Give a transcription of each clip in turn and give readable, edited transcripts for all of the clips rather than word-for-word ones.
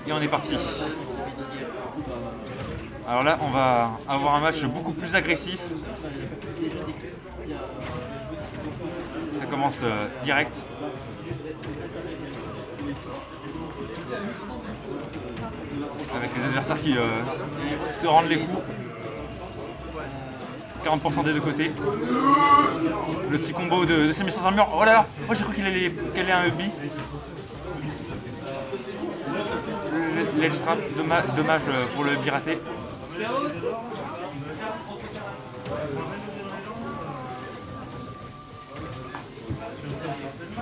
Et on est parti. Alors là, on va avoir un match beaucoup plus agressif. Ça commence direct. Avec les adversaires qui se rendent les coups. 40% des deux côtés. Le petit combo de Semi sans armure. Oh là là, oh, j'ai cru qu'il allait un UB. L'edge trap, dommage pour le UB raté.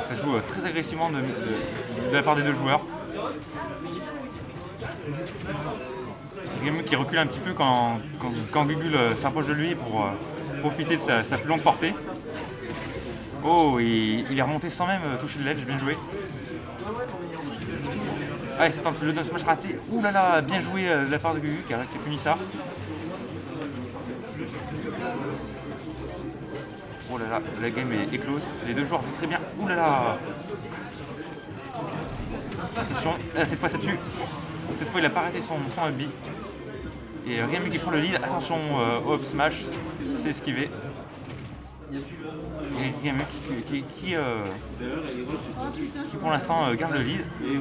Ça joue très agressivement de la part des deux joueurs. Ryemu qui recule un petit peu quand Gugul s'approche de lui pour profiter de sa plus longue portée. Oh, il est remonté sans même toucher le ledge, bien joué. Ah, il s'attend que le down smash raté. Ouh là là, bien joué de la part de Gugul qui a puni ça. Oh là là, la game est close. Les deux joueurs jouent très bien. Ouh là là. Attention, là, cette fois ça tue. Cette fois il a pas arrêté son up-B. Et Ryemu qui prend le lead. Attention au up smash. C'est esquivé. Et Ryemu qui pour l'instant garde le lead. Et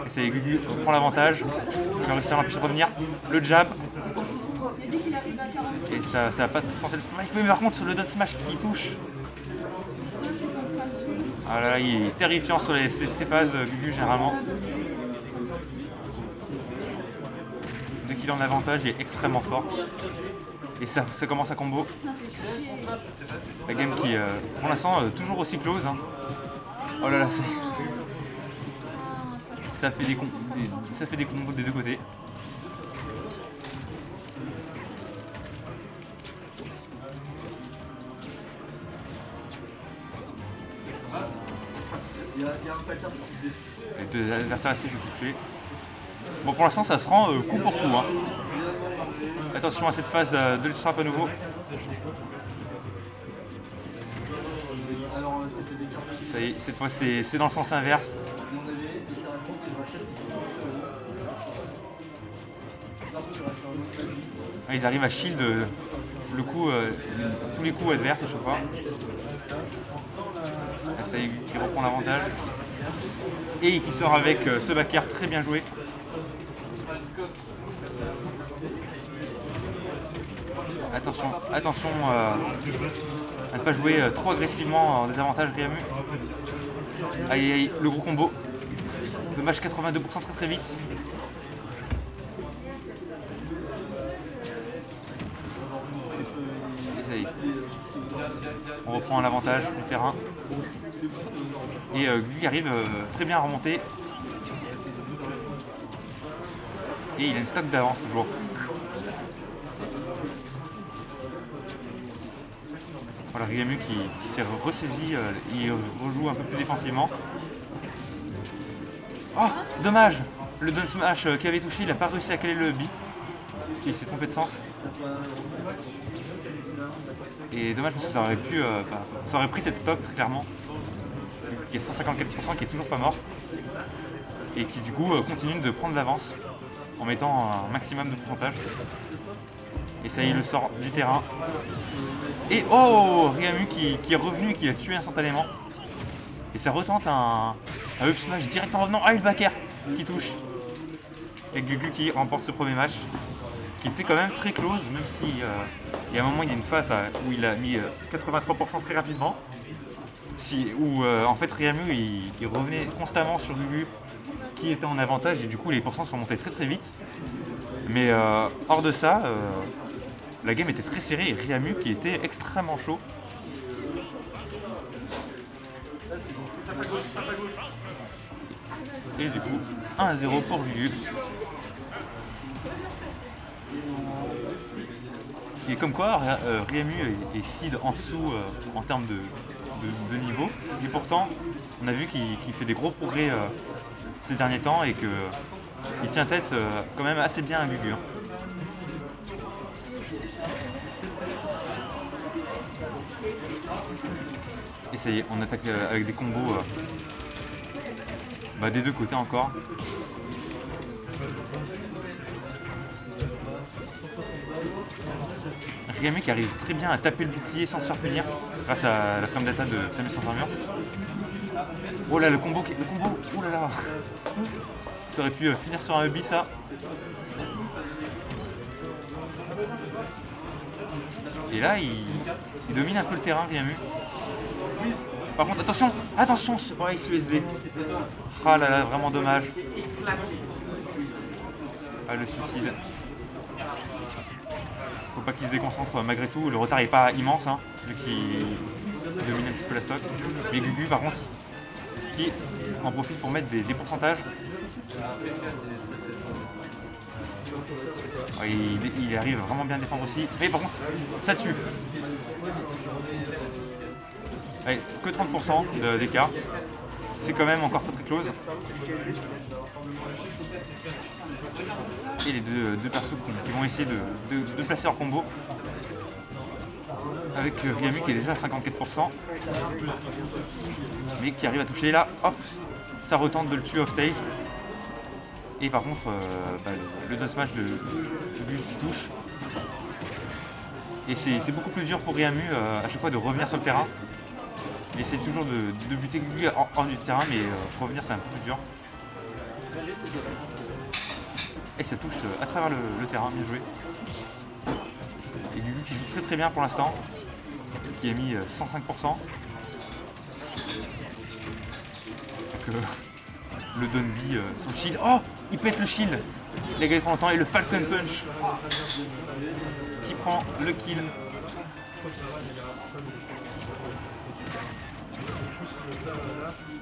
c'est Gugu qui prend l'avantage. Il va réussir à plus revenir. Le jab. Et ça va pas tenter le smash. Mais par contre sur le down smash qui touche. Ah là là, il est terrifiant sur ces phases Gugu généralement. Dès qu'il est en avantage, il est extrêmement fort. Et ça commence à combo. La game qui, pour l'instant, toujours aussi close. Hein. Oh là là, ça fait des combos des deux côtés. Les deux adversaires essaient de toucher. Bon, pour l'instant, ça se rend coup pour coup. Hein. Attention à cette phase de l'ultra à nouveau. Ça y est, cette fois, c'est dans le sens inverse. Ah, ils arrivent à shield le coup, tous les coups adverses à chaque fois. Ça y est, qui reprend l'avantage. Et qui sort avec ce back air très bien joué. Attention à ne pas jouer trop agressivement en désavantage Ryemu. Aïe aïe, le gros combo. Dommage 82% très vite. Et ça y est. On reprend l'avantage du terrain. Et lui arrive très bien à remonter. Et il a une stock d'avance toujours. Voilà, Ryemu qui s'est ressaisi, il rejoue un peu plus défensivement. Oh, dommage. Le down smash qui avait touché, il n'a pas réussi à caler le B. Parce qu'il s'est trompé de sens. Et dommage parce que ça aurait pris cette stock très clairement. Qui est 154%, qui est toujours pas mort. Et qui du coup continue de prendre l'avance en mettant un maximum de pourcentage. Et ça y est, il le sort du terrain. Et oh, Ryemu qui est revenu et qui l'a tué instantanément. Et ça retente un up smash direct en revenant. Ah, le back air qui touche. Et Gugu qui remporte ce premier match. Qui était quand même très close, même si il y a un moment, il y a une phase où il a mis 83% très rapidement. Où en fait Ryemu il revenait constamment sur Gugu qui était en avantage et du coup les pourcents sont montés très vite. Mais hors de ça, la game était très serrée et Ryemu qui était extrêmement chaud. Et du coup 1-0 pour Gugu. Et comme quoi Ryemu est seed en dessous en termes de niveau. Et pourtant on a vu qu'il fait des gros progrès ces derniers temps et qu'il tient tête quand même assez bien à Gugu. Hein. Et ça y est, on attaque avec des combos des deux côtés encore. Ryami qui arrive très bien à taper le bouclier sans se faire punir grâce à la frame data de Samus sans armure. Oh là, le combo, oh là là. Ça aurait pu finir sur un Ubi ça. Et là, il domine un peu le terrain, Ryamu. Par contre, attention, ouais, il se USD. Ah là là, vraiment dommage. Ah, le suicide. Faut pas qu'il se déconcentre malgré tout. Le retard est pas immense, hein, vu qu'il domine un petit peu la stock. Mais Gugu, par contre, qui en profite pour mettre des pourcentages. Ouais, il arrive vraiment bien à défendre aussi. Mais par contre, ça tue. Allez, que 30% d'écart. C'est quand même encore très close. Et les deux persos qui vont essayer de placer leur combo. Avec Ryamu qui est déjà à 54%. Mais qui arrive à toucher là. Hop, ça retente de le tuer off stage. Et par contre, le down smash de Gugu qui touche. Et c'est beaucoup plus dur pour Ryamu à chaque fois de revenir sur le terrain. Il essaie toujours de buter Gugu hors du terrain, mais revenir c'est un peu plus dur. Et ça touche à travers le terrain, bien joué. Et Gugu qui joue très bien pour l'instant, qui a mis 105%. Donc, le Donby, son shield. Oh, il pète le shield. Il a gagné trop longtemps et le Falcon Punch qui prend le kill.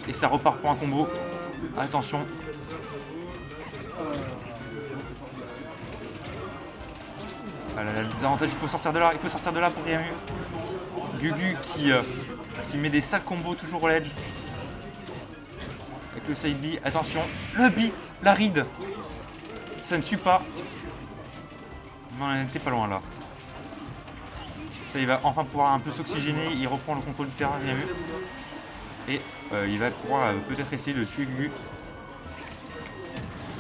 Et ça repart pour un combo. Attention. Voilà, le désavantage, il faut sortir de là pour Ryamu. Gugu qui met des sales combos toujours au ledge. Avec le side B, attention. Le B, la ride. Ça ne tue pas. Mais on n'était pas loin là. Ça, il va enfin pouvoir un peu s'oxygéner. Il reprend le contrôle du terrain, Ryamu. Et il va pouvoir peut-être essayer de tuer Gugu,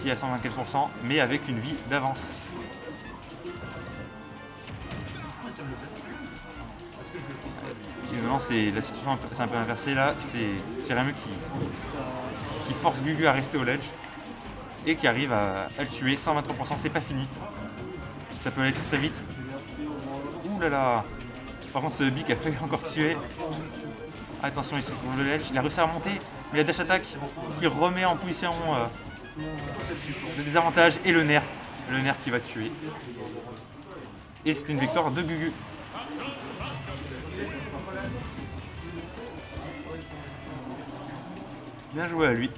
qui est à 124%, mais avec une vie d'avance. Et maintenant, la situation c'est un peu inversée là. C'est Ryamu qui force Gugu à rester au ledge et qui arrive à le tuer. 123%, c'est pas fini. Ça peut aller très vite. Ouh là là. Par contre, ce Bic a failli encore tuer. Attention, il se trouve le ledge. Il a réussi à remonter, mais la dash attack qui remet en position le désavantage et le nerf. Le nerf qui va tuer. Et c'est une victoire de Gugu. Bien joué à lui.